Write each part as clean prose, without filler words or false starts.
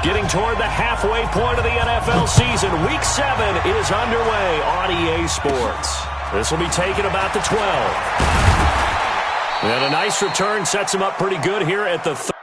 Getting toward the halfway point of the NFL season. Week 7 is underway on EA Sports. This will be taken about the 12. And a nice return sets him up pretty good here at the 30.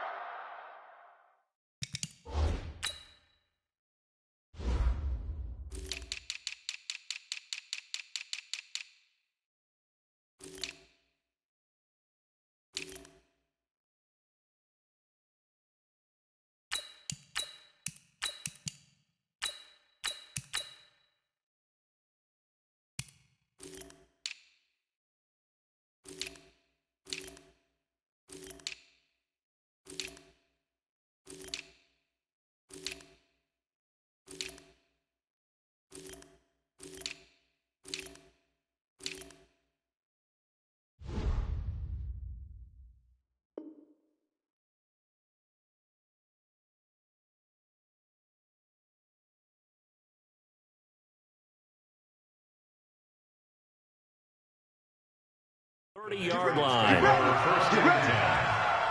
Yard line. First and 10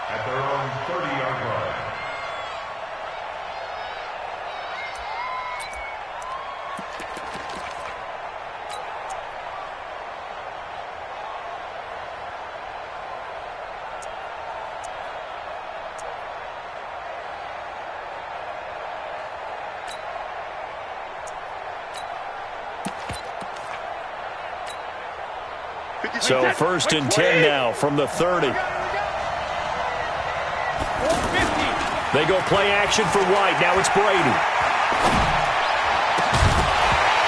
at their own 30-yard line. So first and 10 now from the 30. They go play action for White. Now it's Brady.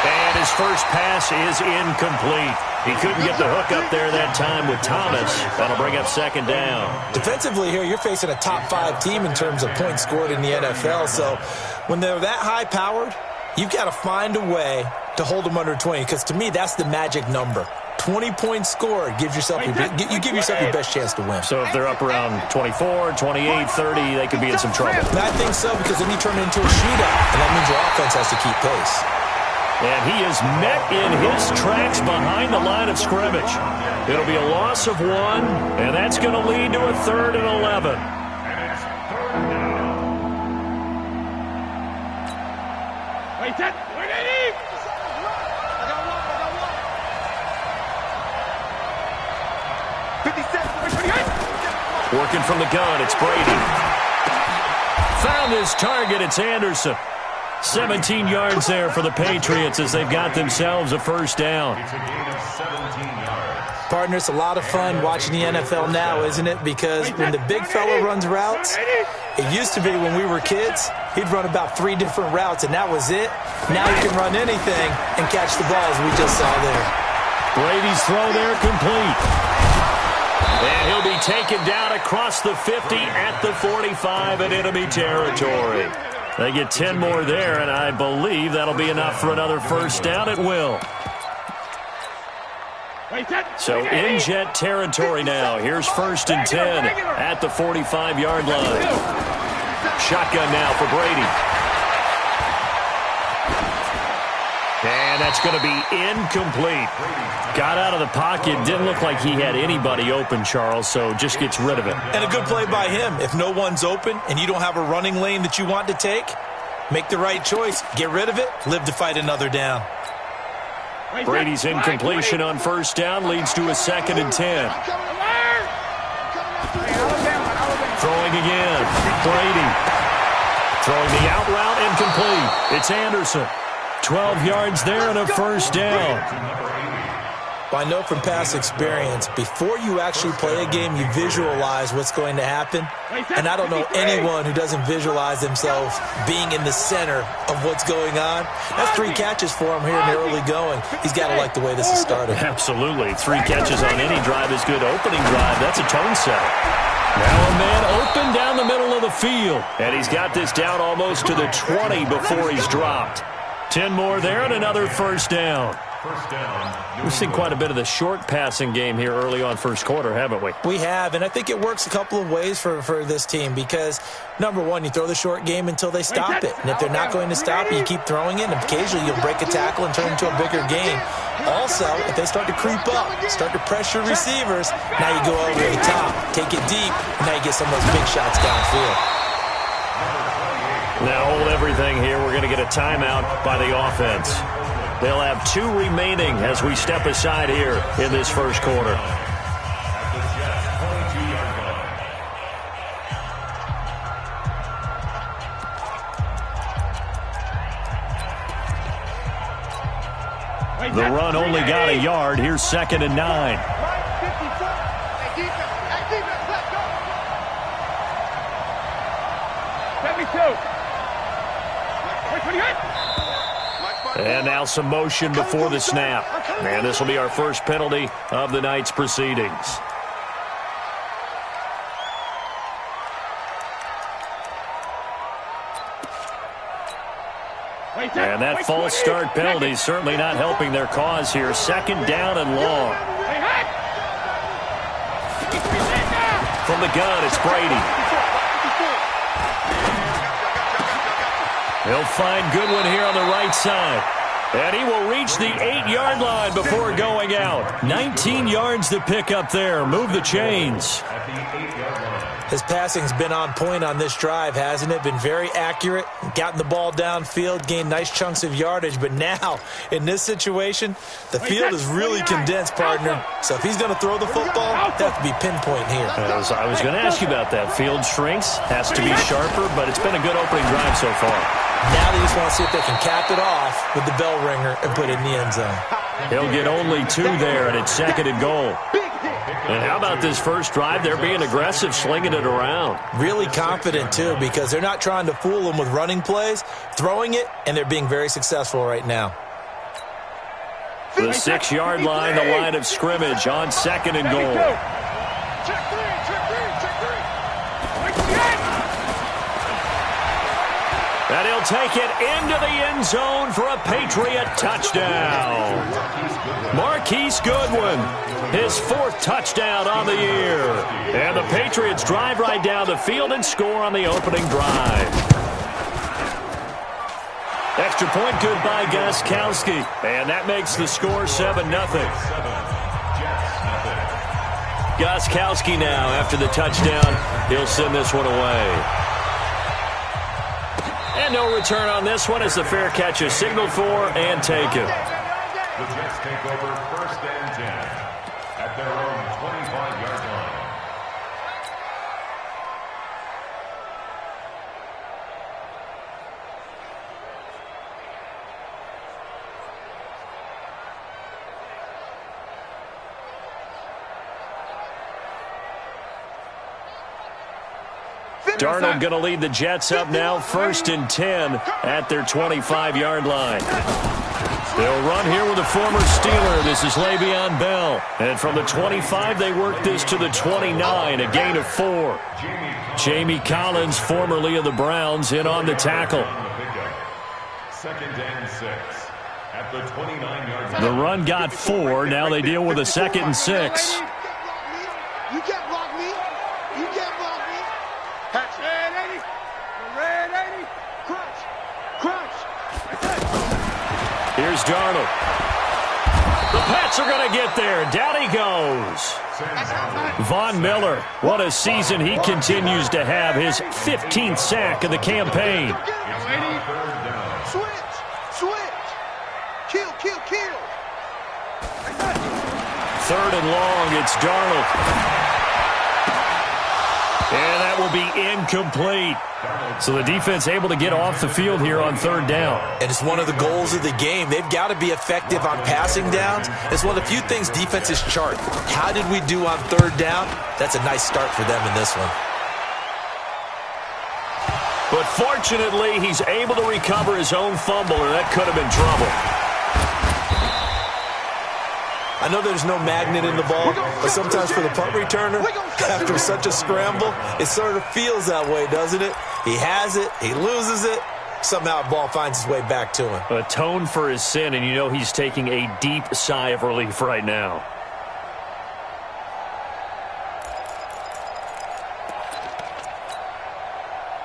And his first pass is incomplete. He couldn't get the hook up there that time with Thomas. That'll bring up second down. Defensively here, you're facing a top 5 team in terms of points scored in the NFL. So when they're that high-powered, you've got to find a way to hold them under 20, because to me, that's the magic number. 20 points scored gives yourself you give yourself your best chance to win. So if they're up around 24, 28, 30, they could be in some trouble. I think so, because then you turn it into a shootout, and that means your offense has to keep pace. And he is met in his tracks behind the line of scrimmage. It'll be a loss of 1, and that's going to lead to a 3rd and 11. Working from the gun, it's Brady. Found his target, it's Anderson. 17 yards there for the Patriots as they've got themselves a first down. It's a gain of 17 yards. Partner, it's a lot of fun watching the NFL now, isn't it? Because when the big fella runs routes, it used to be when we were kids, he'd run about 3 different routes, and that was it. Now he can run anything and catch the balls we just saw there. Brady's throw there complete. And he'll be taken down across the 50 at the 45 in enemy territory. They get 10 more there, and I believe that'll be enough for another first down. It will. So in Jet territory now. Here's first and 10 at the 45-yard line. Shotgun now for Brady. And that's going to be incomplete. Got out of the pocket. Didn't look like he had anybody open, Charles, so just gets rid of it. And a good play by him. If no one's open and you don't have a running lane that you want to take, make the right choice. Get rid of it. Live to fight another down. Brady's incompletion on first down leads to a 2nd and 10. Throwing again. Brady. Throwing the out route incomplete. It's Anderson. 12 yards there and a first down. Well, I know from past experience, before you actually play a game, you visualize what's going to happen. And I don't know anyone who doesn't visualize themselves being in the center of what's going on. That's 3 catches for him here in the early going. He's got to like the way this is started. Absolutely. 3 catches on any drive is good. Opening drive, that's a tone setter. Now a man open down the middle of the field. And he's got this down almost to the 20 before he's dropped. 10 more there and another first down. We've seen quite a bit of the short passing game here early on first quarter, haven't we? We have, and I think it works a couple of ways for this team because, number one, you throw the short game until they stop it. And if they're not going to stop it, you keep throwing it, and occasionally you'll break a tackle and turn it into a bigger game. Also, if they start to creep up, start to pressure receivers, now you go over the top, take it deep, and now you get some of those big shots downfield. Now everything here. We're going to get a timeout by the offense. They'll have 2 remaining as we step aside here in this first quarter. The run only got a yard. Here's 2nd and 9. And now some motion before the snap. And this will be our first penalty of the night's proceedings. And that false start penalty is certainly not helping their cause here. 2nd down and long. From the gun, it's Brady. He'll find Goodwin here on the right side. And he will reach the 8-yard line before going out. 19 yards to pick up there. Move the chains. His passing's been on point on this drive, hasn't it? Been very accurate, gotten the ball downfield, gained nice chunks of yardage. But now, in this situation, the field is really condensed, partner. So if he's going to throw the football, it has to be pinpoint here. I was going to ask you about that. Field shrinks, has to be sharper, but it's been a good opening drive so far. Now they just want to see if they can cap it off with the bell ringer and put it in the end zone. He'll get only 2 there, and it's 2nd and goal. And how about this first drive? They're being aggressive, slinging it around. Really confident, too, because they're not trying to fool them with running plays, throwing it, and they're being very successful right now. The 6-yard line, the line of scrimmage on 2nd and goal. Check 3. And he'll take it into the end zone for a Patriot touchdown. Marquise Goodwin, his 4th touchdown on the year. And the Patriots drive right down the field and score on the opening drive. Extra point good by Gostkowski. And that makes the score 7-0. Gostkowski now, after the touchdown, he'll send this one away. And no return on this one as the fair catch is signaled for and taken. The Jets take over 1st and 10 at their own 25-yard line. Darnold going to lead the Jets up now, 1st and 10 at their 25-yard line. They'll run here with a former Steeler. This is Le'Veon Bell. And from the 25, they work this to the 29, a gain of 4. Jamie Collins, formerly of the Browns, in on the tackle. 2nd and 6 at the 29-yard line. The run got 4. Now they deal with a 2nd and 6. You can't block me. You can't block me. Patch. Red 80. Crunch. Here's Darnold. The Pats are going to get there. Down he goes. Von Miller, what a season he continues to have. His 15th sack of the campaign. Switch. Kill. 3rd and long, it's Darnold. And that will be incomplete. So the defense able to get off the field here on 3rd down. And it's one of the goals of the game. They've got to be effective on passing downs. It's one of the few things defenses chart. How did we do on 3rd down? That's a nice start for them in this one. But fortunately, he's able to recover his own fumble, or that could have been trouble. I know there's no magnet in the ball, but sometimes for the punt returner, after such a scramble, it sort of feels that way, doesn't it? He has it, he loses it, somehow the ball finds its way back to him. Atone for his sin, and you know he's taking a deep sigh of relief right now.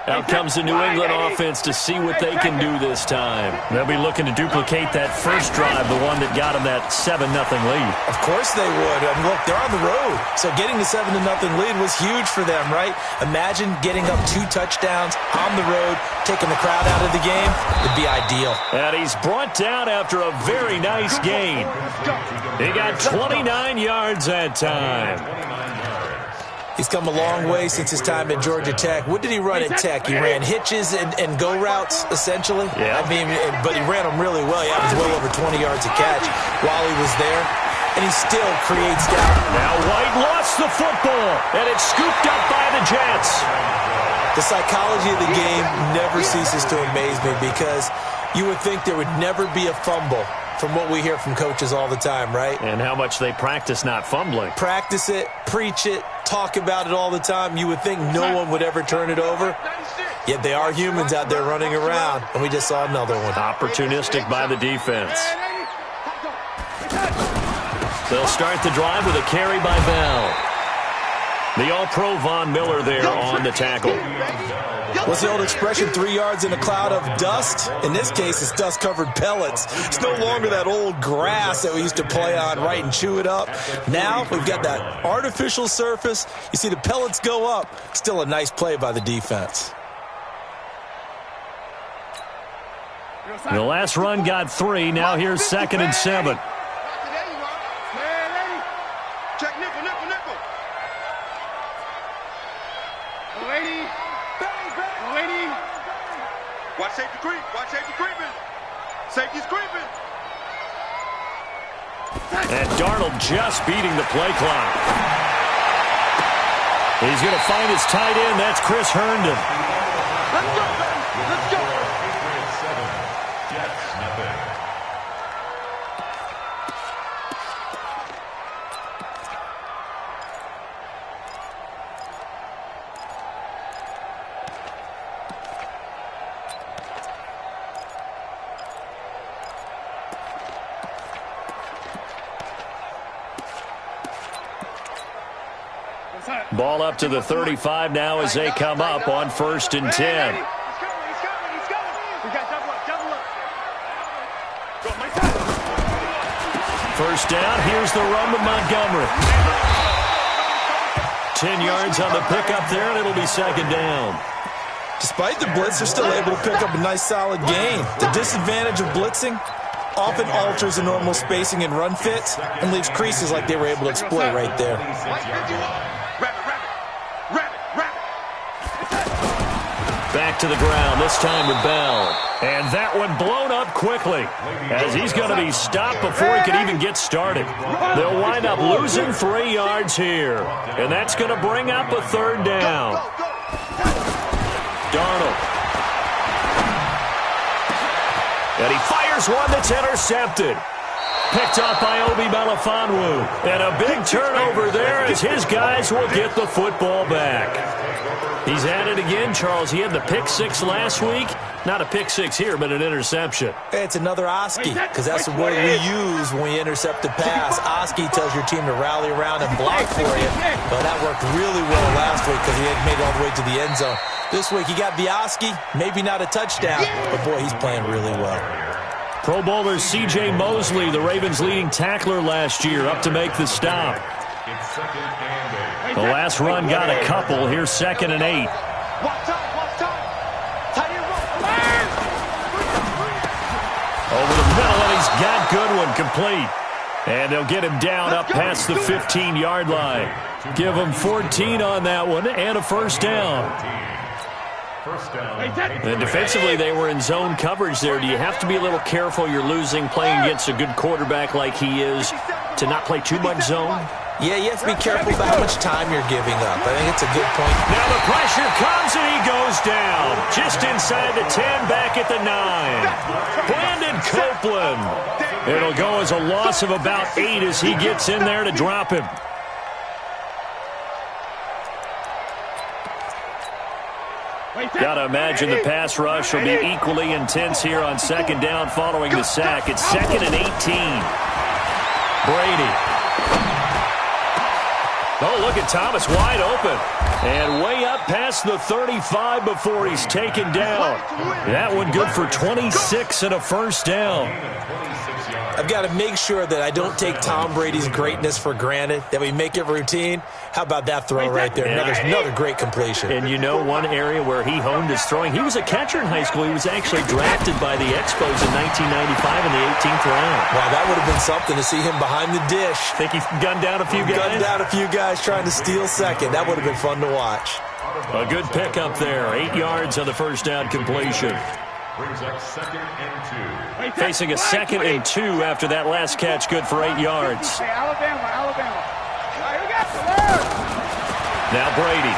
Out comes the New England offense to see what they can do this time. They'll be looking to duplicate that first drive, the one that got them that 7-0 lead. Of course they would. And look, they're on the road. So getting the 7-0 lead was huge for them, right? Imagine getting up 2 touchdowns on the road, taking the crowd out of the game. It'd be ideal. And he's brought down after a very nice gain. He got 29 yards that time. He's come a long way since his time at Georgia Tech. What did he run at Tech? He ran hitches and go routes, essentially. Yeah. I mean, but he ran them really well. He averaged well over 20 yards a catch while he was there. And he still creates doubt. Now White lost the football, and it's scooped up by the Jets. The psychology of the game never ceases to amaze me because you would think there would never be a fumble from what we hear from coaches all the time, right? And how much they practice not fumbling. Practice it, preach it, talk about it all the time. You would think no one would ever turn it over. Yet they are humans out there running around, and we just saw another one. Opportunistic by the defense. They'll start the drive with a carry by Bell. The All-Pro Von Miller there on the tackle. What's the old expression, 3 yards in a cloud of dust? In this case, it's dust-covered pellets. It's no longer that old grass that we used to play on, right, and chew it up. Now we've got that artificial surface. You see the pellets go up. Still a nice play by the defense. The last run got 3. Now here's 2nd and 7. Check nickel, nickel, nickel. Lady. Lady. Watch safety creep. Watch safety creeping. Safety's creeping. And Darnold just beating the play clock. He's going to find his tight end. That's Chris Herndon. Let's go, baby. Let's go. Jets, nothing. Ball up to the 35 now as they come up on 1st and 10. He's coming. We got double up. First down, here's the run to Montgomery. 10 yards on the pickup there, and it'll be 2nd down. Despite the blitz, they're still able to pick up a nice, solid gain. The disadvantage of blitzing often alters the normal spacing and run fits and leaves creases like they were able to exploit right there. Back to the ground, this time with Bell. And that one blown up quickly as he's going to be stopped before he can even get started. They'll wind up losing 3 yards here. And that's going to bring up a 3rd down. Darnold. And he fires one that's intercepted. Picked up by Obi Melifonwu. And a big turnover there as his guys will get the football back. He's at it again, Charles. He had the pick 6 last week. Not a pick 6 here, but an interception. It's another Oski, because that's the word we use when we intercept a pass. Oski tells your team to rally around and block for you. But that worked really well last week because he had made it all the way to the end zone. This week he got the Oski, maybe not a touchdown, but boy, he's playing really well. Pro Bowler C.J. Mosley, the Ravens' leading tackler last year, up to make the stop. It's 2nd and 8. The last run got a couple. Here's 2nd and 8. Over the middle, and he's got Goodwin complete. And they'll get him down up past the 15-yard line. Give him 14 on that one and a 1st down. And defensively, they were in zone coverage there. Do you have to be a little careful you're losing playing against a good quarterback like he is to not play too much zone? Yeah, you have to be careful about how much time you're giving up. I think it's a good point. Now the pressure comes and he goes down. Just inside the 10, back at the 9. Brandon Copeland. It'll go as a loss of about 8 as he gets in there to drop him. Got to imagine the pass rush will be equally intense here on 2nd down following the sack. It's 2nd and 18. Brady. Oh, look at Thomas wide open. And way up past the 35 before he's taken down. That one good for 26 and a first down. I've got to make sure that I don't take Tom Brady's greatness for granted, that we make it routine. How about that throw right there? Another great completion. And you know one area where he honed his throwing? He was a catcher in high school. He was actually drafted by the Expos in 1995 in the 18th round. Wow, that would have been something to see him behind the dish. Think he gunned down a few guys? Gunned down a few guys trying to steal second. That would have been fun to watch. A good pickup there. 8 yards on the first down completion. Brings up 2nd and 2. Facing a 2nd and 2 after that last catch, good for 8 yards. Hey, Alabama. Now Brady.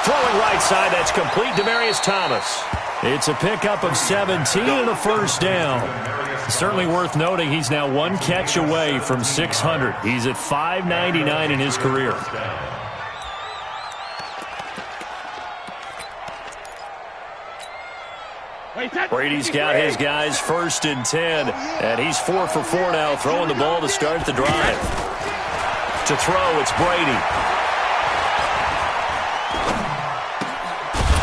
Throwing right side, that's complete. Demaryius Thomas. It's a pickup of 17 and a first down. Certainly worth noting he's now 1 catch away from 600. He's at 599 in his career. Brady's got his guys 1st and 10, and he's 4 for 4 now, throwing the ball to start the drive. To throw, it's Brady.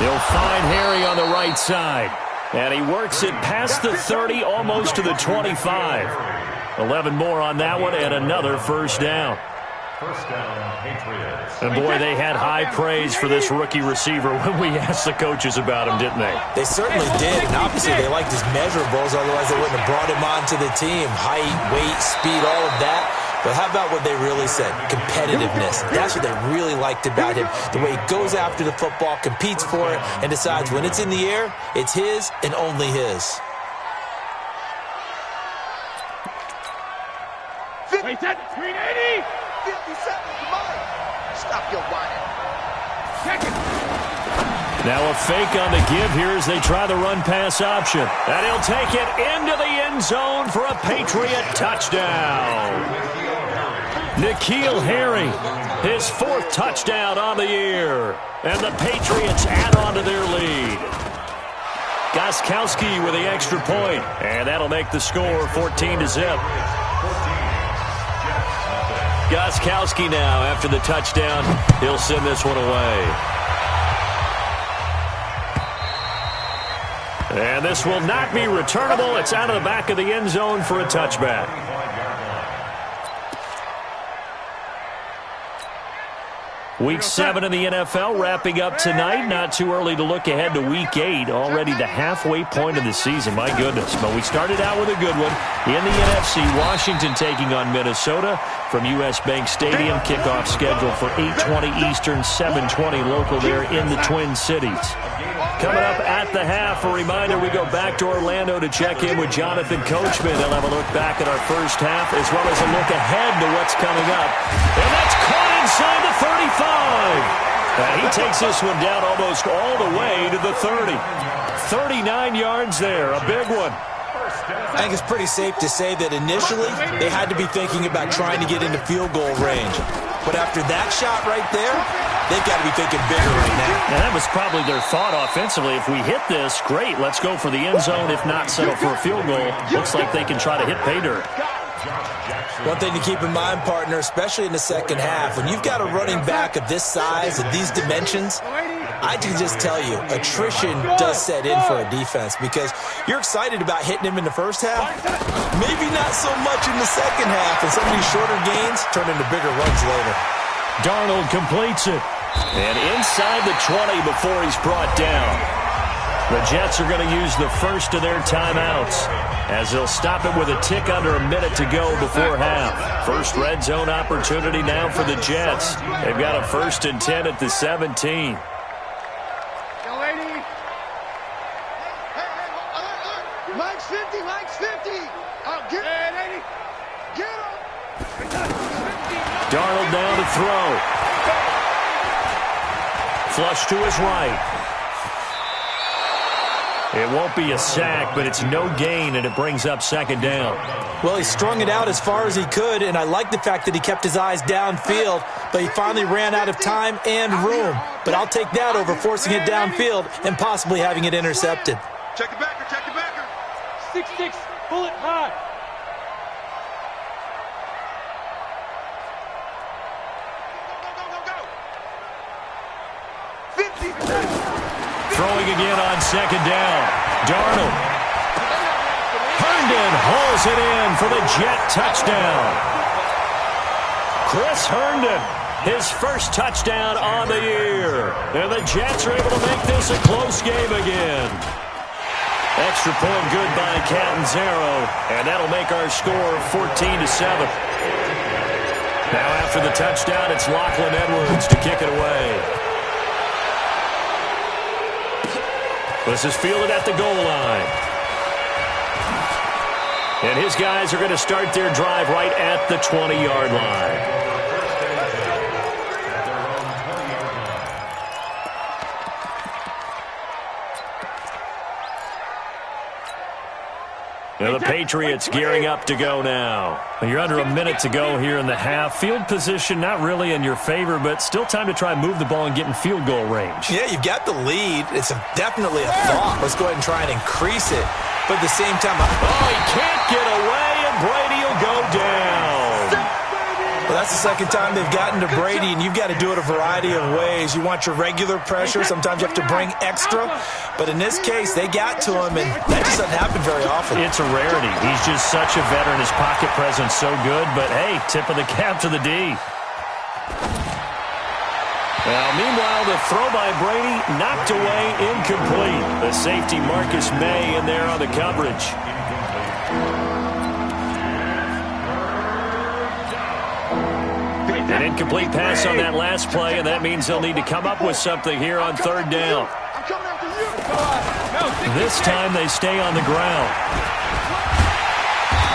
He'll find Harry on the right side, and he works it past the 30, almost to the 25. 11 more on that one, and another first down. First down, Patriots. And boy, they had high praise for this rookie receiver when we asked the coaches about him, didn't they? They certainly did, and obviously they liked his measurables, otherwise they wouldn't have brought him onto the team. Height, weight, speed, all of that. But how about what they really said? Competitiveness. That's what they really liked about him. The way he goes after the football, competes for it, and decides when it's in the air, it's his and only his. Wait, that 380. 57, come on. Stop your whining. Now a fake on the give here as they try the run-pass option. And he'll take it into the end zone for a Patriot touchdown. N'Keal Harry, his 4th touchdown on the year. And the Patriots add on to their lead. Gostkowski with the extra point. And that'll make the score 14-0. Gostkowski now, after the touchdown, he'll send this one away. And this will not be returnable. It's out of the back of the end zone for a touchback. Week 7 in the NFL wrapping up tonight. Not too early to look ahead to Week 8. Already the halfway point of the season. My goodness. But we started out with a good one. In the NFC, Washington taking on Minnesota from U.S. Bank Stadium. Kickoff scheduled for 8:20 Eastern, 7:20 local there in the Twin Cities. Coming up at the half, a reminder, we go back to Orlando to check in with Jonathan Coachman. He'll have a look back at our first half as well as a look ahead to what's coming up. And that's caught inside the 35. And he takes this one down almost all the way to the 30. 39 yards there, a big one. I think it's pretty safe to say that initially they had to be thinking about trying to get into field goal range. But after that shot right there, they've got to be thinking bigger right now. And that was probably their thought offensively. If we hit this, great, let's go for the end zone. If not, settle for a field goal. Looks like they can try to hit pay dirt. One thing to keep in mind, partner, especially in the second half, when you've got a running back of this size and these dimensions, I can just tell you, attrition does set in for a defense because you're excited about hitting him in the first half. Maybe not so much in the second half, and some of these shorter gains turn into bigger runs later. Darnold completes it. And inside the 20 before he's brought down. The Jets are going to use the first of their timeouts as they'll stop it with a tick under a minute to go before half. First red zone opportunity now for the Jets. They've got a 1st and 10 at the 17. Mike's 50, Mike's 50. Oh, get him. Get him. Darnold down to throw. Flush to his right. It won't be a sack, but it's no gain, and it brings up 2nd down. Well, he strung it out as far as he could, and I like the fact that he kept his eyes downfield, but he finally ran out of time and room. But I'll take that over forcing it downfield and possibly having it intercepted. Check the backer, check the backer. 6-6, pull it high. Throwing again on second down. Darnold. Herndon hauls it in for the Jet touchdown. Chris Herndon, his first touchdown on the year. And the Jets are able to make this a close game again. Extra point good by Catanzaro, and that'll make our score 14-7. Now after the touchdown, it's Lachlan Edwards to kick it away. This is fielded at the goal line. And his guys are going to start their drive right at the 20-yard line. Now the Patriots gearing up to go now. You're under a minute to go here in the half. Field position not really in your favor, but still time to try and move the ball and get in field goal range. Yeah, you've got the lead. It's definitely a thought. Let's go ahead and try and increase it. But at the same time, he can't get away, and Brady will go down. Well, that's the second time they've gotten to Brady, and you've got to do it a variety of ways. You want your regular pressure. Sometimes you have to bring extra. But in this case, they got to him, and that just doesn't happen very often. It's a rarity. He's just such a veteran. His pocket presence so good. But, hey, tip of the cap to the D. Now, meanwhile, the throw by Brady knocked away, incomplete. The safety Marcus May in there on the coverage. An incomplete pass on that last play, and that means they'll need to come up with something here on third down. This time they stay on the ground.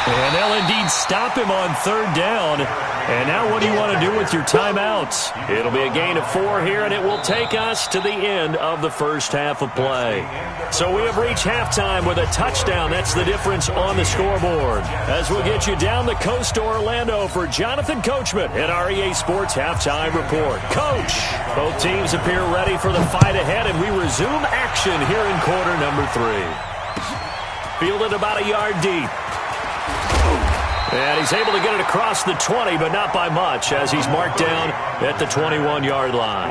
And they'll indeed stop him on third down. And now what do you want to do with your timeouts? It'll be a gain of 4 here, and it will take us to the end of the first half of play. So we have reached halftime with a touchdown. That's the difference on the scoreboard. As we'll get you down the coast to Orlando for Jonathan Coachman at our EA Sports Halftime Report. Coach, both teams appear ready for the fight ahead, and we resume action here in quarter number 3. Fielded about a yard deep. And he's able to get it across the 20, but not by much, as he's marked down at the 21-yard line.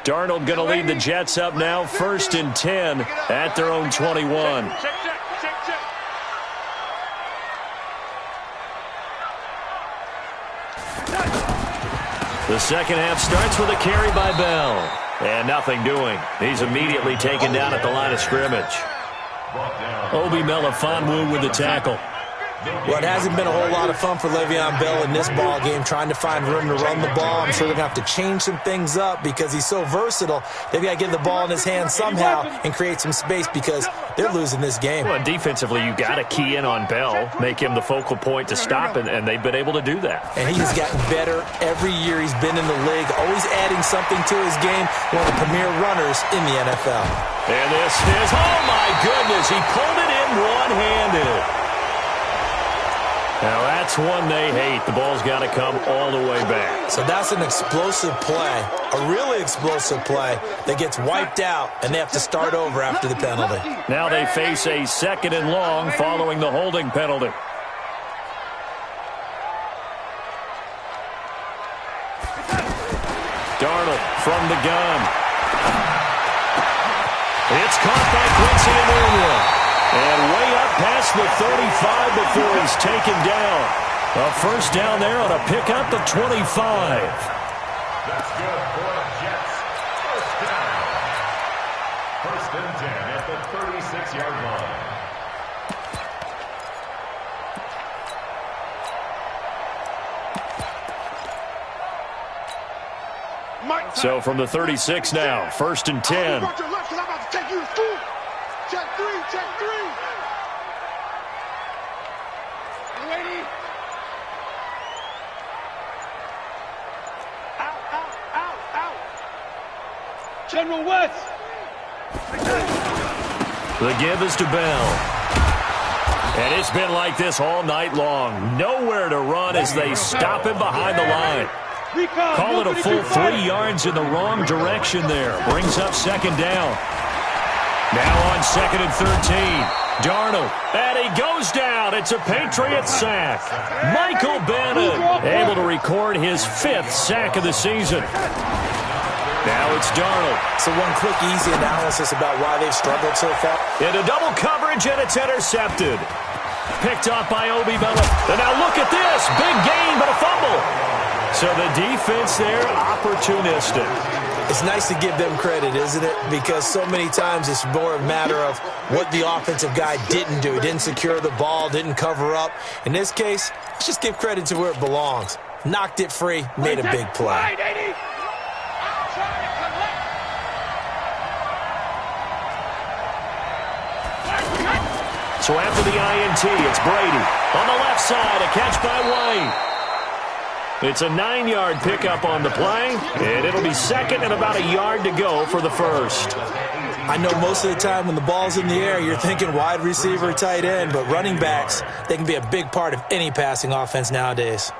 Darnold going to lead the Jets up now, 1st and 10 at their own 21. The second half starts with a carry by Bell. And nothing doing. He's immediately taken down at the line of scrimmage. Obi Melifonwu with the tackle. Well, it hasn't been a whole lot of fun for Le'Veon Bell in this ball game, trying to find room to run the ball. I'm sure they're going to have to change some things up because he's so versatile. They've got to get the ball in his hands somehow and create some space because they're losing this game. Well, defensively, you got to key in on Bell, make him the focal point to stop, and they've been able to do that. And he's gotten better every year he's been in the league, always adding something to his game, one of the premier runners in the NFL. And this is, oh my goodness, he pulled it in one-handed. Now that's one they hate. The ball's got to come all the way back. So that's an explosive play, a really explosive play that gets wiped out, and they have to start over after the penalty. Now they face a 2nd and long following the holding penalty. Darnold from the gun. It's caught by Quincy Enunwa. And way up past the 35 before he's taken down. A first down there on a pickup of 25. That's good for the Jets. First down. 1st and 10 at the 36-yard line. So from the 36 now, 1st and 10. Check 3, check 3. Ready? Out. General West. The give is to Bell. And it's been like this all night long. Nowhere to run as they stop him behind the line. Call it a full 3 yards in the wrong direction there. Brings up second down. Now on 2nd and 13. Darnold, and he goes down. It's a Patriot sack. Michael Bannon able to record his 5th sack of the season. Now it's Darnold. So one quick, easy analysis about why they've struggled so far. Into double coverage, and it's intercepted. Picked off by Obi Bella. And now look at this. Big gain, but a fumble. So the defense there, opportunistic. It's nice to give them credit, isn't it? Because so many times it's more a matter of what the offensive guy didn't do. He didn't secure the ball, didn't cover up. In this case, let's just give credit to where it belongs. Knocked it free, made a big play. So after the INT, it's Brady. On the left side, a catch by White. It's a 9-yard pickup on the play, and it'll be 2nd and about a yard to go for the first. I know most of the time when the ball's in the air, you're thinking wide receiver, tight end, but running backs, they can be a big part of any passing offense nowadays.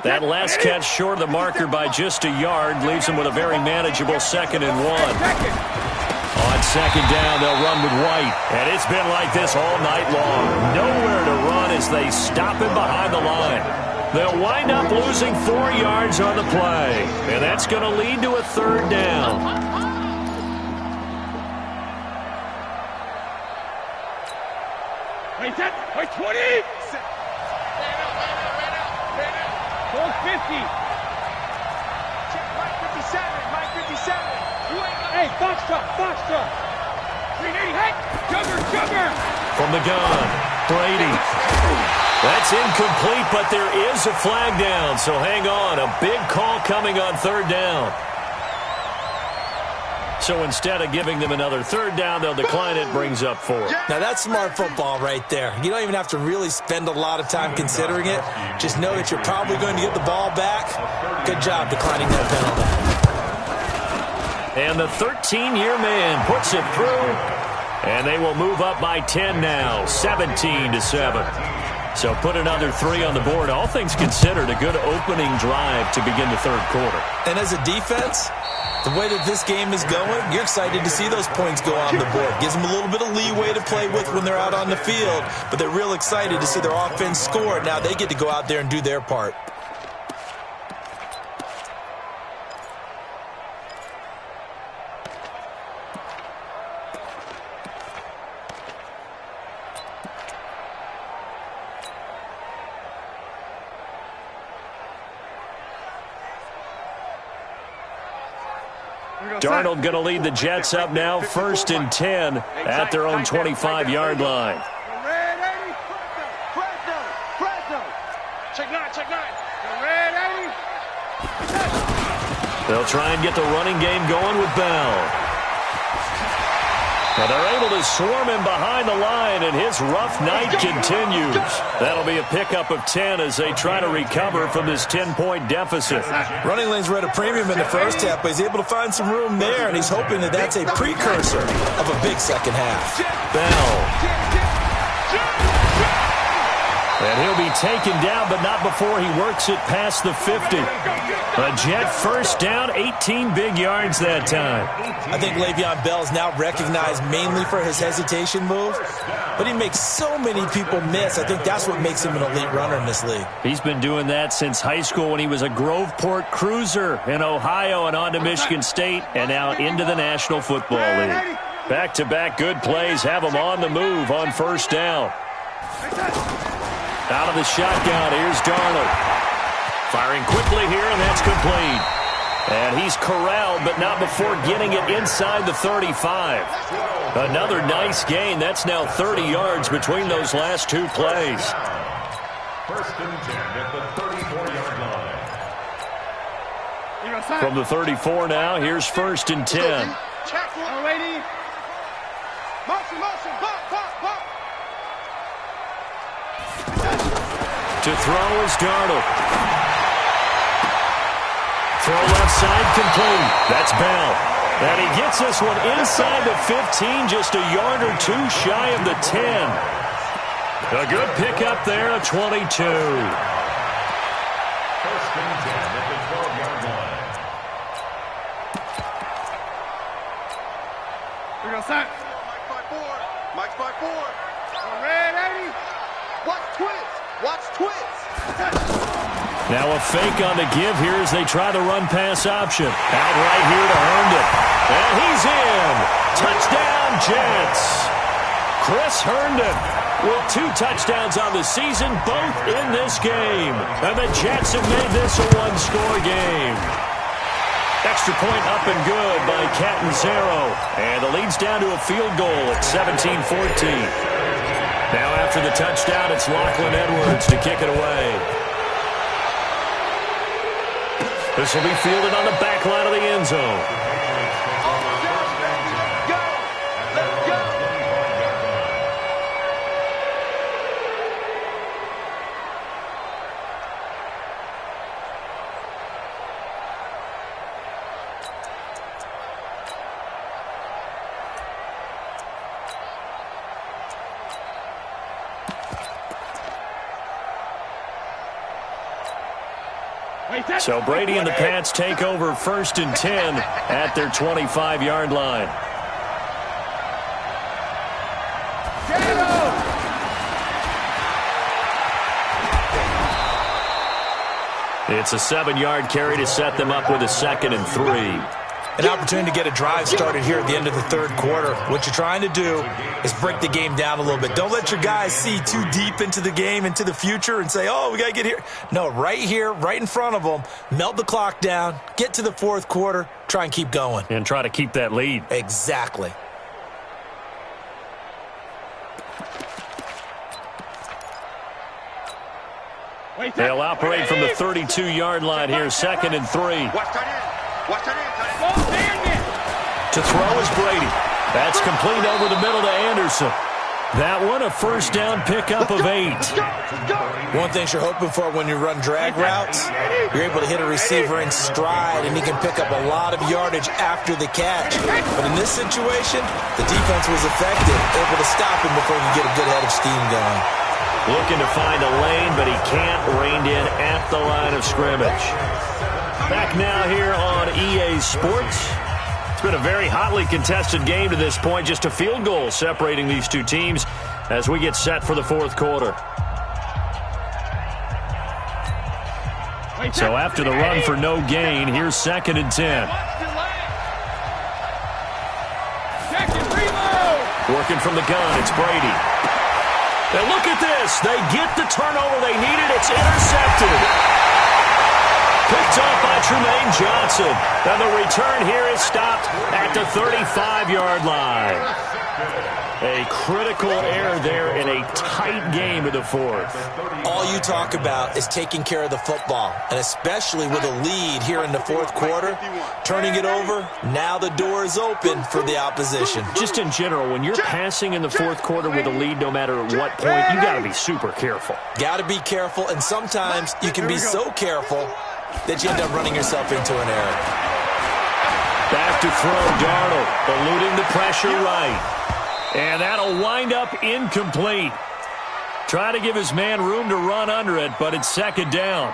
That last catch short of the marker by just a yard leaves him with a very manageable 2nd and 1. On 2nd down, they'll run with White. And it's been like this all night long. Nowhere to run as they stop him behind the line. They'll wind up losing 4 yards on the play. And that's going to lead to a 3rd down. Wait, 20! 50. Check Mike 57, Mike 57. Hey, Foxtrot. 380, hey, Jugger. From the gun, Brady. That's incomplete, but there is a flag down, so hang on. A big call coming on 3rd down. So instead of giving them another 3rd down, they'll decline it, brings up 4. Now that's smart football right there. You don't even have to really spend a lot of time considering it. Just know that you're probably going to get the ball back. Good job declining that penalty. And the 13-year man puts it through, and they will move up by 10 now, 17-7. So put another 3 on the board. All things considered, a good opening drive to begin the 3rd quarter. And as a defense, the way that this game is going, you're excited to see those points go on the board. Gives them a little bit of leeway to play with when they're out on the field, but they're real excited to see their offense score. Now they get to go out there and do their part. Darnold going to lead the Jets up now, 1st and 10 at their own 25-yard line. They'll try and get the running game going with Bell. And they're able to swarm him behind the line, and his rough night continues. That'll be a pickup of 10 as they try to recover from this 10-point deficit. Running lanes were at a premium in the first half, but he's able to find some room there, and he's hoping that that's a precursor of a big second half. Bell. And he'll be taken down, but not before he works it past the 50. A Jet first down, 18 big yards that time. I think Le'Veon Bell's now recognized mainly for his hesitation move, but he makes so many people miss. I think that's what makes him an elite runner in this league. He's been doing that since high school when he was a Groveport Cruiser in Ohio and on to Michigan State and now into the National Football League. Back-to-back good plays have him on the move on 1st down. Out of the shotgun, here's Darnold. Firing quickly here, and that's complete. And he's corralled, but not before getting it inside the 35. Another nice gain. That's now 30 yards between those last 2 plays. 1st and 10 at the 34-yard line. From the 34 now, here's 1st and 10. To throw is Darnold. Throw left side complete. That's Bell. And he gets this one inside the 15, just a yard or two shy of the 10. A good pickup there, a 22. First and 10 at the 12-yard line. Here goes Sack. Mike's by four. Red 80. Watch twist. Watch twist. Now a fake on the give here as they try the run-pass option. Out right here to Herndon. And he's in. Touchdown, Jets. Chris Herndon with 2 touchdowns on the season, both in this game. And the Jets have made this a one-score game. Extra point up and good by Catanzaro. And the lead's down to a field goal at 17-14. Now after the touchdown, it's Lachlan Edwards to kick it away. This will be fielded on the back line of the end zone. So Brady and the Pats take over 1st and 10 at their 25-yard line. It's a 7-yard carry to set them up with a 2nd and 3. An opportunity to get a drive started here at the end of the third quarter. What you're trying to do is break the game down a little bit. Don't let your guys see too deep into the game, into the future, and say, oh, we got to get here. No, right here, right in front of them, melt the clock down, get to the fourth quarter, try and keep going. And try to keep that lead. Exactly. They'll operate from the 32-yard line here, 2nd and 3. Watch tight end. To throw is Brady. That's complete over the middle to Anderson. That one, a first down pickup of 8. One thing you're hoping for when you run drag routes, you're able to hit a receiver in stride, and he can pick up a lot of yardage after the catch. But in this situation, the defense was effective, able to stop him before he could get a good head of steam going. Looking to find a lane, but he can't. Reined in at the line of scrimmage. Back now here on EA Sports. It's been a very hotly contested game to this point. Just a field goal separating these two teams as we get set for the fourth quarter. So after the run for no gain, here's 2nd and 10. Working from the gun, it's Brady. And look at this. They get the turnover they needed. It's intercepted. Picked off by Trumaine Johnson. And the return here is stopped at the 35-yard line. A critical error there in a tight game of the fourth. All you talk about is taking care of the football, and especially with a lead here in the fourth quarter, turning it over, now the door is open for the opposition. Just in general, when you're passing in the fourth quarter with a lead, no matter what point, you got to be super careful. Got to be careful, and sometimes you can be so careful that you end up running yourself into an error. Back to throw, Darnold, eluding the pressure right. And that'll wind up incomplete. Try to give his man room to run under it, but it's 2nd down.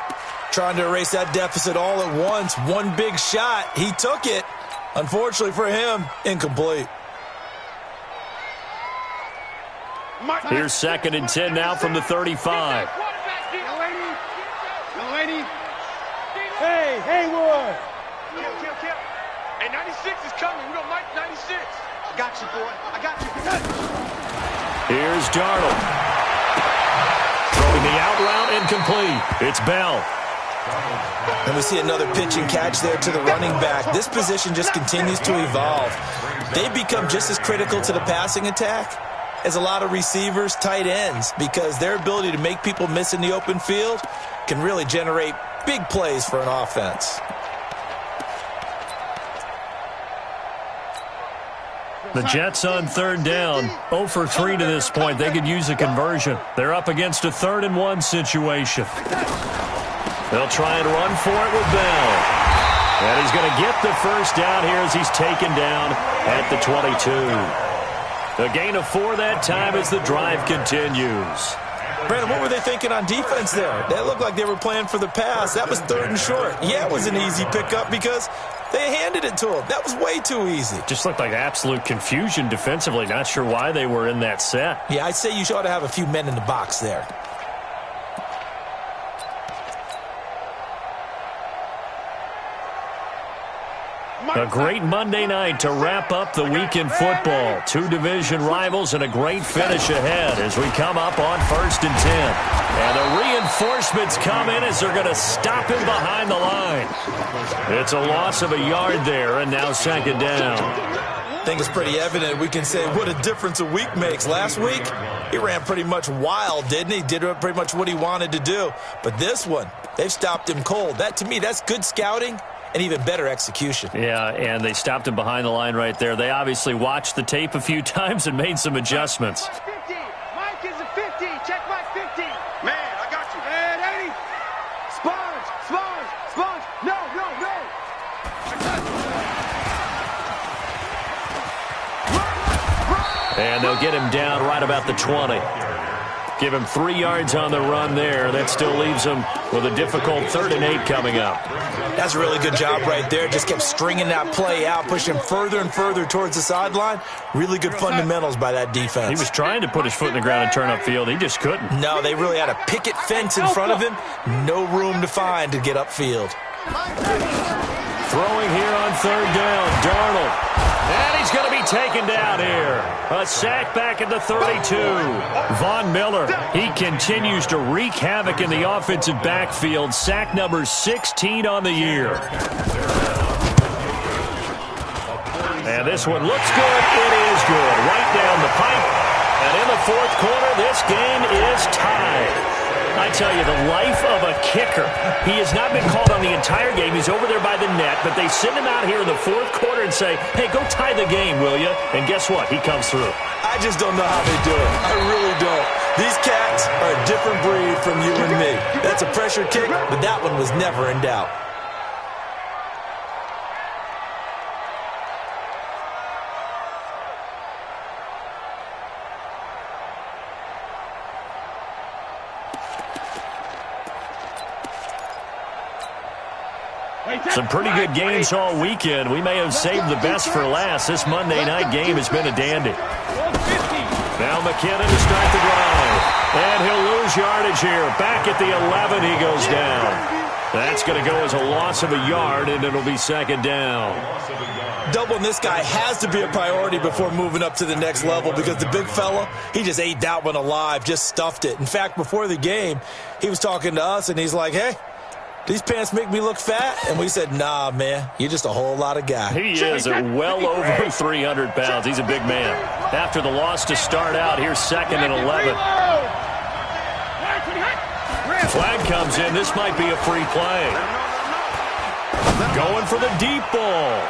Trying to erase that deficit all at once. One big shot. He took it. Unfortunately for him, incomplete. Here's 2nd and 10 now from the 35. Hey, Haywood. Kill. Hey, 96 is coming. We got Mike 96. I got you, boy. I got you. Here's Darnold. Throwing the out route incomplete. It's Bell. And we see another pitch and catch there to the running back. This position just continues to evolve. They've become just as critical to the passing attack as a lot of receivers, tight ends, because their ability to make people miss in the open field can really generate big plays for an offense. The Jets on 3rd down, 0 for 3 to this point. They could use a conversion. They're up against a 3rd and 1 situation. They'll try and run for it with Bell. And he's going to get the first down here as he's taken down at the 22. A gain of 4 that time as the drive continues. Brandon, what were they thinking on defense there? They looked like they were playing for the pass. That was 3rd and short. Yeah, it was an easy pickup because they handed it to him. That was way too easy. Just looked like absolute confusion defensively. Not sure why they were in that set. Yeah, I'd say you ought to have a few men in the box there. A great Monday night to wrap up the week in football. 2 division rivals and a great finish ahead as we come up on 1st and 10. And the reinforcements come in as they're going to stop him behind the line. It's a loss of a yard there, and now 2nd down. I think it's pretty evident. We can say what a difference a week makes. Last week, he ran pretty much wild, didn't he? Did pretty much what he wanted to do. But this one, they've stopped him cold. That, to me, that's good scouting and even better execution. Yeah, and they stopped him behind the line right there. They obviously watched the tape a few times and made some adjustments. 50. Mike is a 50. Check Mike 50. Man, I got you. Man, 80. Sponge. No. And they'll get him down right about the 20. Give him 3 yards on the run there. That still leaves him with a difficult 3rd and 8 coming up. That's a really good job right there. Just kept stringing that play out, pushing him further and further towards the sideline. Really good fundamentals by that defense. He was trying to put his foot in the ground and turn upfield. He just couldn't. No, they really had a picket fence in front of him. No room to find to get upfield. Throwing here on 3rd down, Darnold. And he's going to be taken down here. A sack back at the 32. Von Miller, he continues to wreak havoc in the offensive backfield. Sack number 16 on the year. And this one looks good. It is good. Right down the pipe. And in the 4th quarter, this game is tied. I tell you, the life of a kicker. He has not been called on the entire game. He's over there by the net, but they send him out here in the 4th quarter and say, hey, go tie the game, will you? And guess what? He comes through. I just don't know how they do it. I really don't. These cats are a different breed from you and me. That's a pressure kick, but that one was never in doubt. Some pretty good games all weekend. We may have saved the best for last. This Monday night game has been a dandy. Now McKinnon to start the drive. And he'll lose yardage here. Back at the 11, he goes down. That's going to go as a loss of a yard, and it'll be 2nd down. Doubling this guy has to be a priority before moving up to the next level because the big fella, he just ate that one alive, just stuffed it. In fact, before the game, he was talking to us, and he's like, hey, these pants make me look fat? And we said, nah, man, you're just a whole lot of guy. He is well over 300 pounds. He's a big man. After the loss to start out, here's 2nd and 11. Flag comes in. This might be a free play. Going for the deep ball.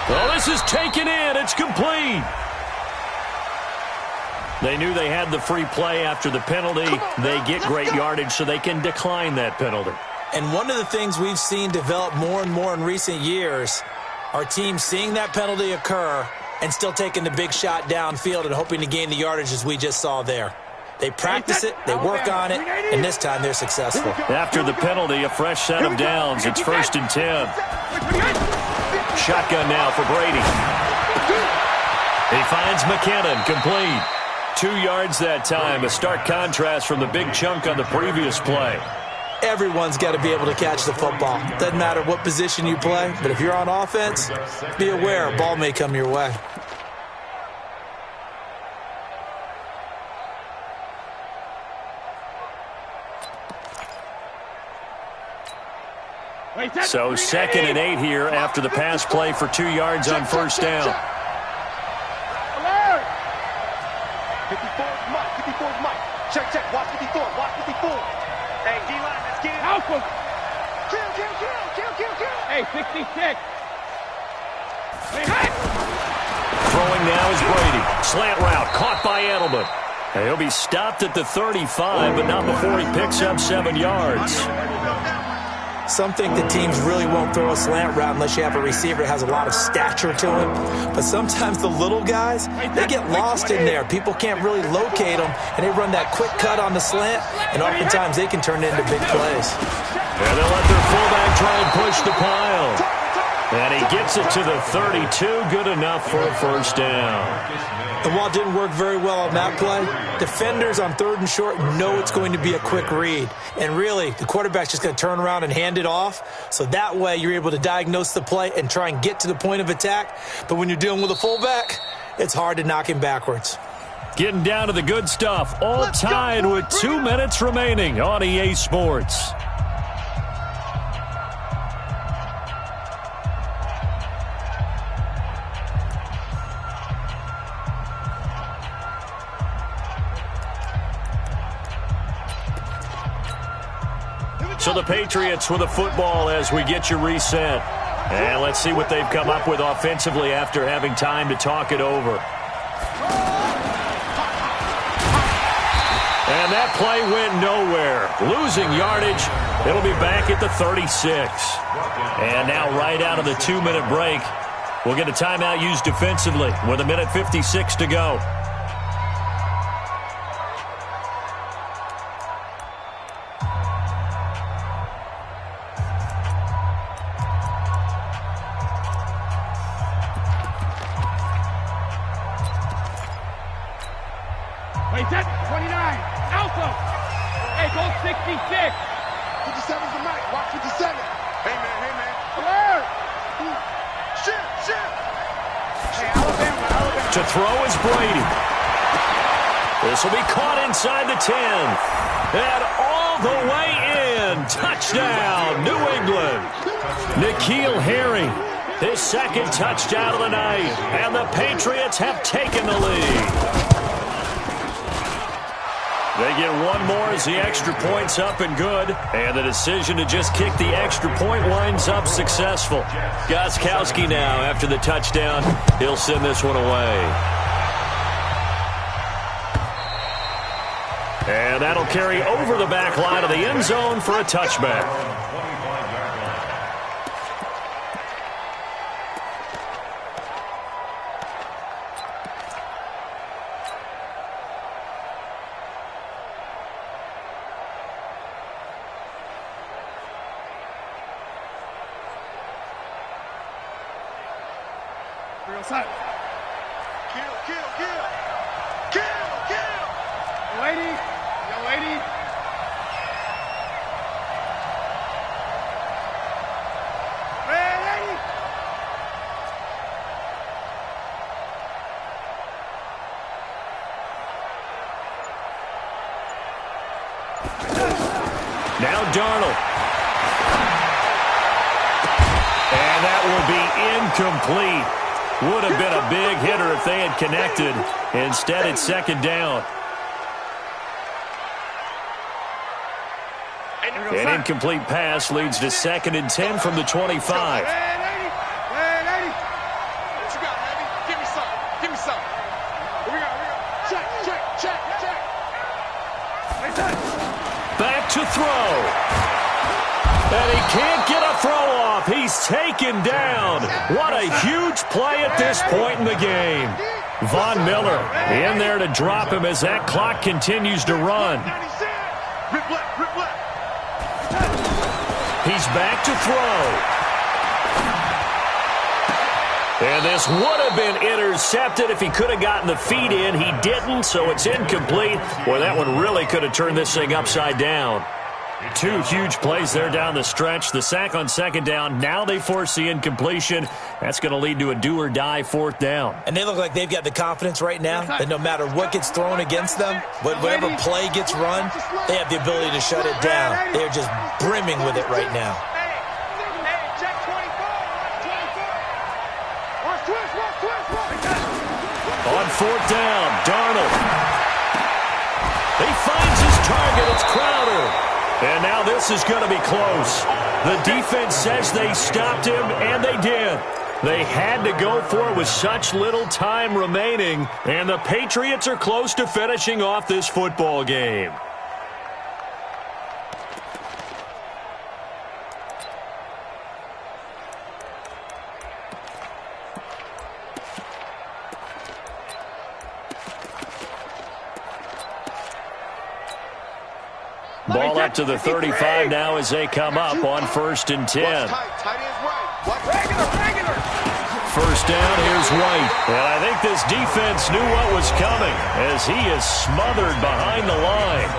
Well, this is taken in. It's complete. They knew they had the free play after the penalty. They get great yardage so they can decline that penalty. And one of the things we've seen develop more and more in recent years are teams seeing that penalty occur and still taking the big shot downfield and hoping to gain the yardage as we just saw there. They practice it, they work on it, and this time they're successful. After the penalty, a fresh set of downs. It's 1st and 10. Shotgun now for Brady. He finds McKinnon, complete. 2 yards that time, a stark contrast from the big chunk on the previous play. Everyone's got to be able to catch the football. Doesn't matter what position you play, but if you're on offense, be aware a ball may come your way. So 2nd and 8 here after the pass play for 2 yards on 1st down. 54's Mike. 54's Mike. Check. Watch 54. Hey, D-line, let's get it. Alpha. Kill. Hey, 66. Hey. Throwing now is Brady. Slant route caught by Edelman. And he'll be stopped at the 35, but not before he picks up 7 yards. Some think that teams really won't throw a slant route unless you have a receiver that has a lot of stature to him. But sometimes the little guys, they get lost in there. People can't really locate them, and they run that quick cut on the slant, and oftentimes they can turn it into big plays. And they'll let their fullback try and push the pile. And he gets it to the 32. Good enough for a first down. And while it didn't work very well on that play, defenders on 3rd and short know it's going to be a quick read. And really, the quarterback's just going to turn around and hand it off. So that way, you're able to diagnose the play and try and get to the point of attack. But when you're dealing with a fullback, it's hard to knock him backwards. Getting down to the good stuff. All tied with 2 minutes remaining on EA Sports. So the Patriots with the football as we get you reset. And let's see what they've come up with offensively after having time to talk it over. And that play went nowhere. Losing yardage. It'll be back at the 36. And now right out of the 2-minute break, we'll get a timeout used defensively with 1:56 to go. Wait, that's 29. Alpha. Hey, go 66. 57's the mic. Watch 57. Hey, man. Alert. Shift. Hey, Alabama. To throw is Brady. This will be caught inside the 10. And all the way in. Touchdown, New England. N'Keal Harry, his second touchdown of the night. And the Patriots have taken the lead. They get one more as the extra point's up and good. And the decision to just kick the extra point winds up successful. Gostkowski now, after the touchdown, he'll send this one away. And that'll carry over the back line of the end zone for a touchback. Now Darnold. And that will be incomplete. Would have been a big hitter if they had connected. Instead, it's second down. An incomplete pass leads to 2nd and 10 from the 25. What you got, baby? Give me some. Here we go. Check. Back to throw. And he can't get a throw off. He's taken down. What a huge play at this point in the game. Von Miller in there to drop him as that clock continues to run. He's back to throw. And this would have been intercepted if he could have gotten the feet in. He didn't, so it's incomplete. Boy, that one really could have turned this thing upside down. 2 huge plays there down the stretch. The sack on 2nd down. Now they force the incompletion. That's going to lead to a do-or-die 4th down. And they look like they've got the confidence right now that no matter what gets thrown against them, whatever play gets run, they have the ability to shut it down. They're just brimming with it right now. On 4th down, Darnold. He finds his target. It's Crowder. And now this is going to be close. The defense says they stopped him, and they did. They had to go for it with such little time remaining, and the Patriots are close to finishing off this football game. Ball up to the 35 now as they come up on 1st and 10. First down, here's White. And I think this defense knew what was coming as he is smothered behind the line.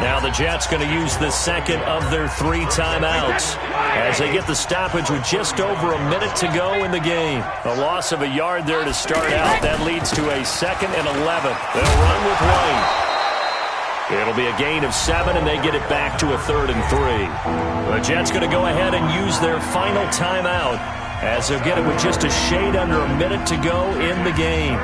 Now the Jets going to use the second of their 3 timeouts as they get the stoppage with just over a minute to go in the game. A loss of a yard there to start out. That leads to a 2nd and 11. They'll run with White. It'll be a gain of 7, and they get it back to a 3rd and 3. The Jets going to go ahead and use their final timeout as they'll get it with just a shade under a minute to go in the game.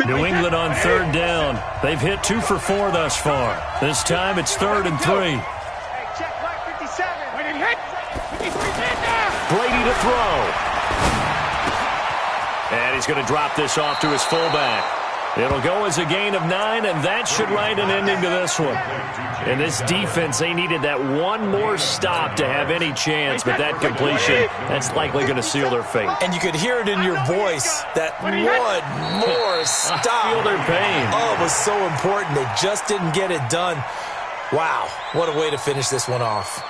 New England on 3rd down. They've hit 2 for 4 thus far. This time it's 3rd and 3. Brady to throw. And he's going to drop this off to his fullback. It'll go as a gain of 9, and that should write an ending to this one. In this defense, they needed that one more stop to have any chance, but that completion, that's likely going to seal their fate. And you could hear it in your voice, that one more stop. I feel their pain. Oh, it was so important. They just didn't get it done. Wow, what a way to finish this one off.